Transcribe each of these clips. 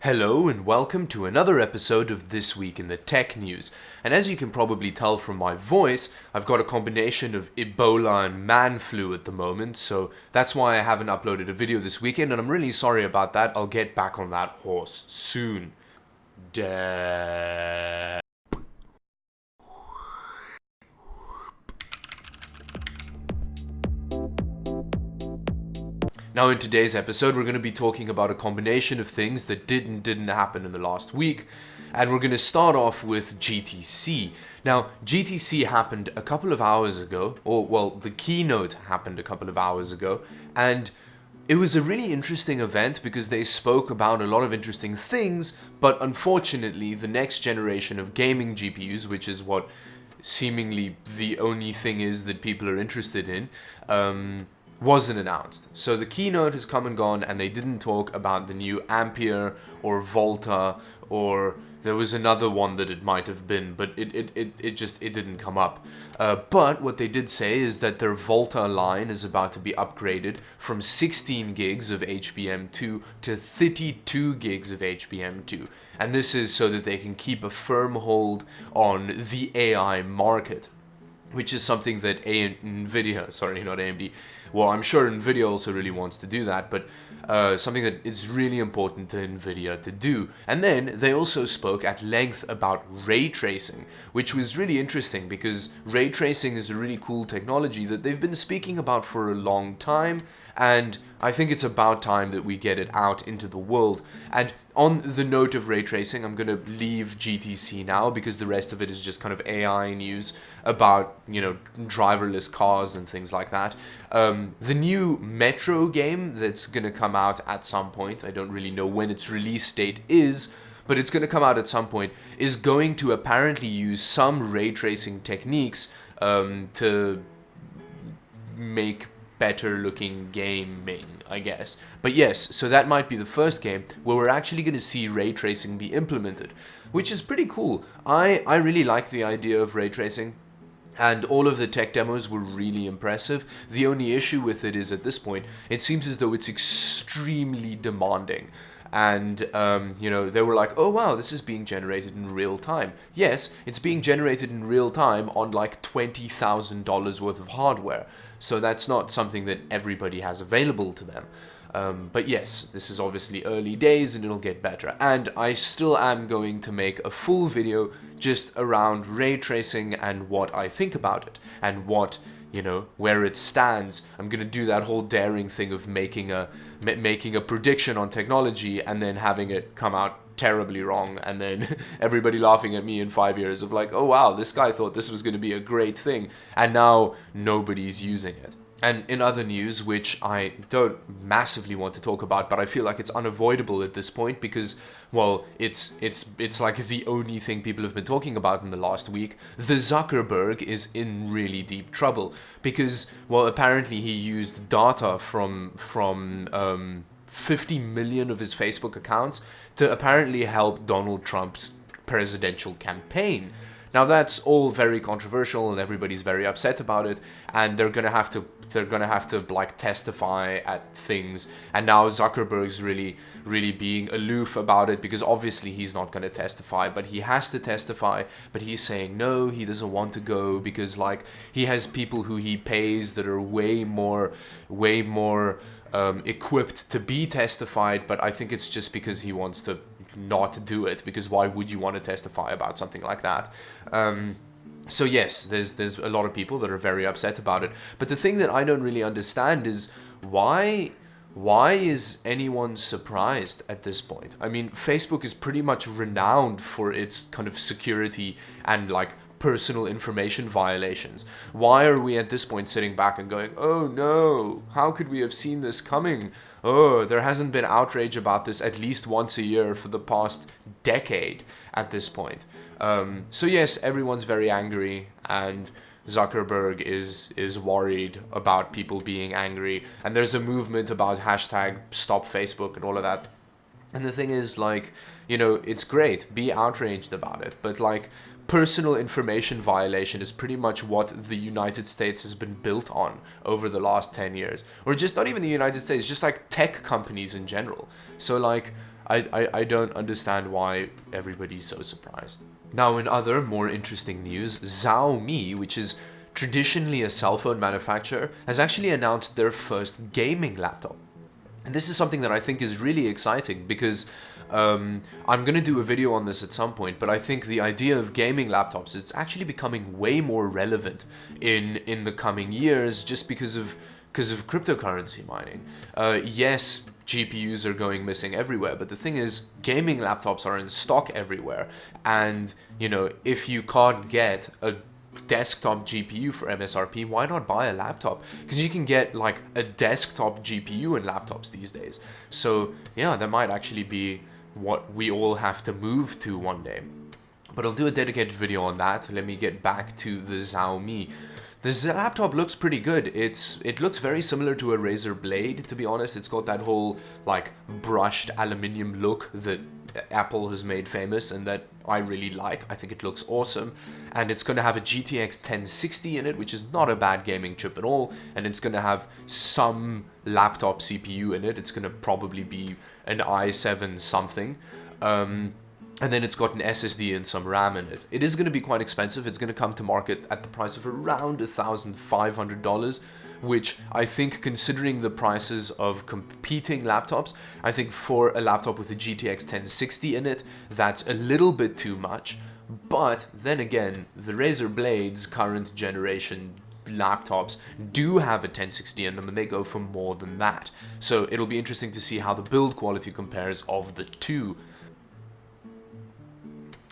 Hello and welcome to another episode of This Week in the Tech News. And as you can probably tell from my voice, I've got a combination of Ebola and man flu at the moment, so that's why I haven't uploaded a video this weekend, and I'm really sorry about that. I'll get back on that horse soon. Duh. Now in today's episode, we're going to be talking about a combination of things that didn't happen in the last week, and we're going to start off with GTC. Now, GTC happened a couple of hours ago, the keynote happened a couple of hours ago, and it was a really interesting event because they spoke about a lot of interesting things, but unfortunately, the next generation of gaming GPUs, which is what seemingly the only thing is that people are interested in, wasn't announced. So the keynote has come and gone, and they didn't talk about the new Ampere or Volta, or there was another one that it might have been, but it didn't come up. But what they did say is that their Volta line is about to be upgraded from 16 gigs of HBM2 to 32 gigs of HBM2. And this is so that they can keep a firm hold on the AI market, which is something that Nvidia, sorry, not AMD, well, I'm sure Nvidia also really wants to do that, but something that is really important to Nvidia to do. And then they also spoke at length about ray tracing, which was really interesting because ray tracing is a really cool technology that they've been speaking about for a long time, and I think it's about time that we get it out into the world. And on the note of ray tracing, I'm going to leave GTC now because the rest of it is just kind of AI news about, driverless cars and things like that. The new Metro game that's going to come out at some point, I don't really know when its release date is, but it's going to come out at some point, is going to apparently use some ray tracing techniques to make better looking gaming, I guess. But yes, so that might be the first game where we're actually going to see ray tracing be implemented, which is pretty cool. I really like the idea of ray tracing, and all of the tech demos were really impressive. The only issue with it is at this point, it seems as though it's extremely demanding. And, they were like, oh wow, this is being generated in real time. Yes, it's being generated in real time on like $20,000 worth of hardware. So that's not something that everybody has available to them. But yes, this is obviously early days and it'll get better. And I still am going to make a full video just around ray tracing and what I think about it and what, where it stands. I'm going to do that whole daring thing of making a prediction on technology and then having it come out terribly wrong, and then everybody laughing at me in 5 years of like, oh wow, this guy thought this was going to be a great thing, and now nobody's using it. And in other news, which I don't massively want to talk about, but I feel like it's unavoidable at this point because, well, it's like the only thing people have been talking about in the last week. The Zuckerberg is in really deep trouble because, well, apparently he used data from 50 million of his Facebook accounts to apparently help Donald Trump's presidential campaign. Now that's all very controversial and everybody's very upset about it, and they're gonna have to like testify at things. And now Zuckerberg's really being aloof about it because obviously he's not gonna testify, but he has to testify. But he's saying no, he doesn't want to go because like he has people who he pays that are way more equipped to be testified. But I think it's just because he wants to not do it, because why would you want to testify about something like that? So yes, there's a lot of people that are very upset about it. But the thing that I don't really understand is why is anyone surprised at this point? I mean, Facebook is pretty much renowned for its kind of security and like personal information violations. Why are we at this point sitting back and going, oh no, how could we have seen this coming? Oh, there hasn't been outrage about this at least once a year for the past decade at this point. So yes, everyone's very angry, and Zuckerberg is worried about people being angry, and there's a movement about hashtag stop Facebook and all of that. And the thing is, like, it's great, be outraged about it, but like, personal information violation is pretty much what the United States has been built on over the last 10 years. Or just not even the United States, just like tech companies in general. So like, I don't understand why everybody's so surprised. Now, in other more interesting news, Xiaomi, which is traditionally a cell phone manufacturer, has actually announced their first gaming laptop. And this is something that I think is really exciting because I'm going to do a video on this at some point, but I think the idea of gaming laptops is actually becoming way more relevant in the coming years just because of cryptocurrency mining. Yes, GPUs are going missing everywhere, but the thing is, gaming laptops are in stock everywhere, and you know, if you can't get a desktop GPU for MSRP, why not buy a laptop? Because you can get like a desktop GPU in laptops these days. So yeah, that might actually be what we all have to move to one day. But I'll do a dedicated video on that. Let me get back to the Xiaomi. This laptop looks pretty good. It looks very similar to a Razer Blade, to be honest. It's got that whole like brushed aluminium look that Apple has made famous and that I really like. I think it looks awesome. And it's going to have a GTX 1060 in it, which is not a bad gaming chip at all. And it's going to have some laptop CPU in it. It's going to probably be an i7 something. And then it's got an SSD and some RAM in it. It is going to be quite expensive. It's going to come to market at the price of around $1,500, which I think, considering the prices of competing laptops, I think for a laptop with a GTX 1060 in it, that's a little bit too much. But then again, the Razer Blade's current generation laptops do have a 1060 in them, and they go for more than that. So it'll be interesting to see how the build quality compares of the two.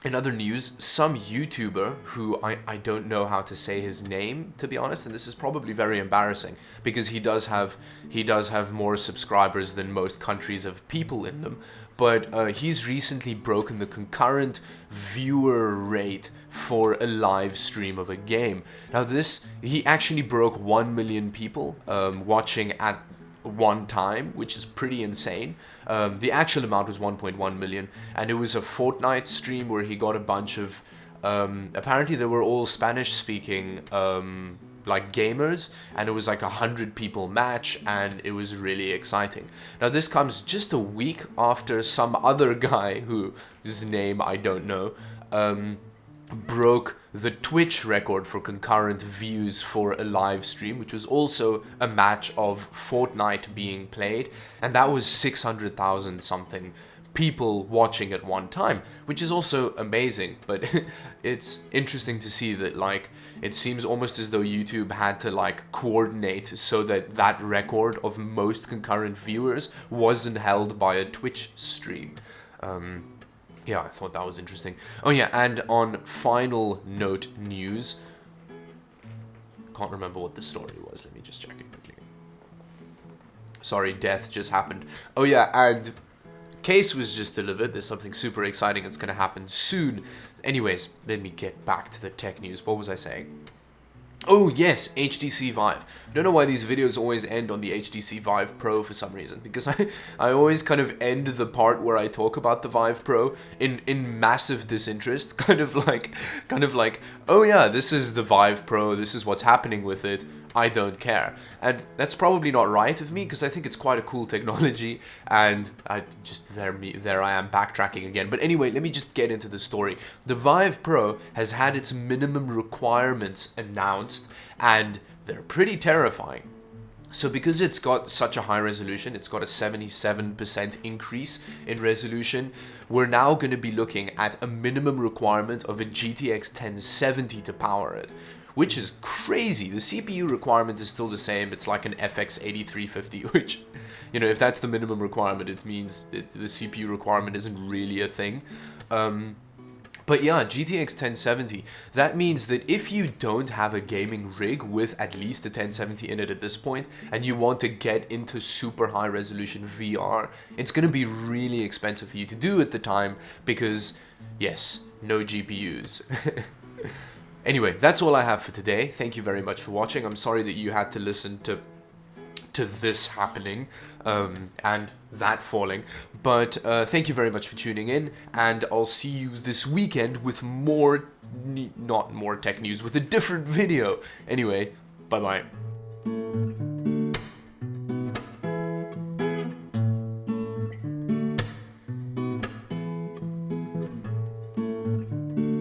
In other news, some YouTuber, who I don't know how to say his name, to be honest, and this is probably very embarrassing because he does have more subscribers than most countries have people in them, but he's recently broken the concurrent viewer rate for a live stream of a game. Now he actually broke 1 million people watching at one time, which is pretty insane. The actual amount was 1.1 million, and it was a Fortnite stream where he got a bunch of apparently they were all Spanish speaking like gamers, and it was like 100 people match, and it was really exciting. Now this comes just a week after some other guy whose name I don't know broke the Twitch record for concurrent views for a live stream, which was also a match of Fortnite being played, and that was 600,000 something people watching at one time, which is also amazing. But it's interesting to see that, like, it seems almost as though YouTube had to like coordinate so that that record of most concurrent viewers wasn't held by a Twitch stream. Yeah, I thought that was interesting. Oh yeah, and on final note news, can't remember what the story was. Let me just check it quickly. Sorry, death just happened. Oh yeah, and case was just delivered. There's something super exciting that's going to happen soon. Anyways, let me get back to the tech news. What was I saying? Oh yes, HTC Vive. I don't know why these videos always end on the HTC Vive Pro for some reason, because I always kind of end the part where I talk about the Vive Pro in massive disinterest, kind of like, oh yeah, this is the Vive Pro, this is what's happening with it, I don't care. And that's probably not right of me, because I think it's quite a cool technology, and there I am backtracking again. But anyway, let me just get into the story. The Vive Pro has had its minimum requirements announced, and they're pretty terrifying. So because it's got such a high resolution, it's got a 77% increase in resolution, we're now going to be looking at a minimum requirement of a GTX 1070 to power it, which is crazy. The CPU requirement is still the same. It's like an FX 8350, which, you know, if that's the minimum requirement, it means that the CPU requirement isn't really a thing. But yeah, GTX 1070, that means that if you don't have a gaming rig with at least a 1070 in it at this point, and you want to get into super high resolution VR, it's going to be really expensive for you to do at the time because, yes, no GPUs. Anyway, that's all I have for today. Thank you very much for watching. I'm sorry that you had to listen to this happening and that falling, but thank you very much for tuning in, and I'll see you this weekend with not more tech news, with a different video. Anyway, bye bye.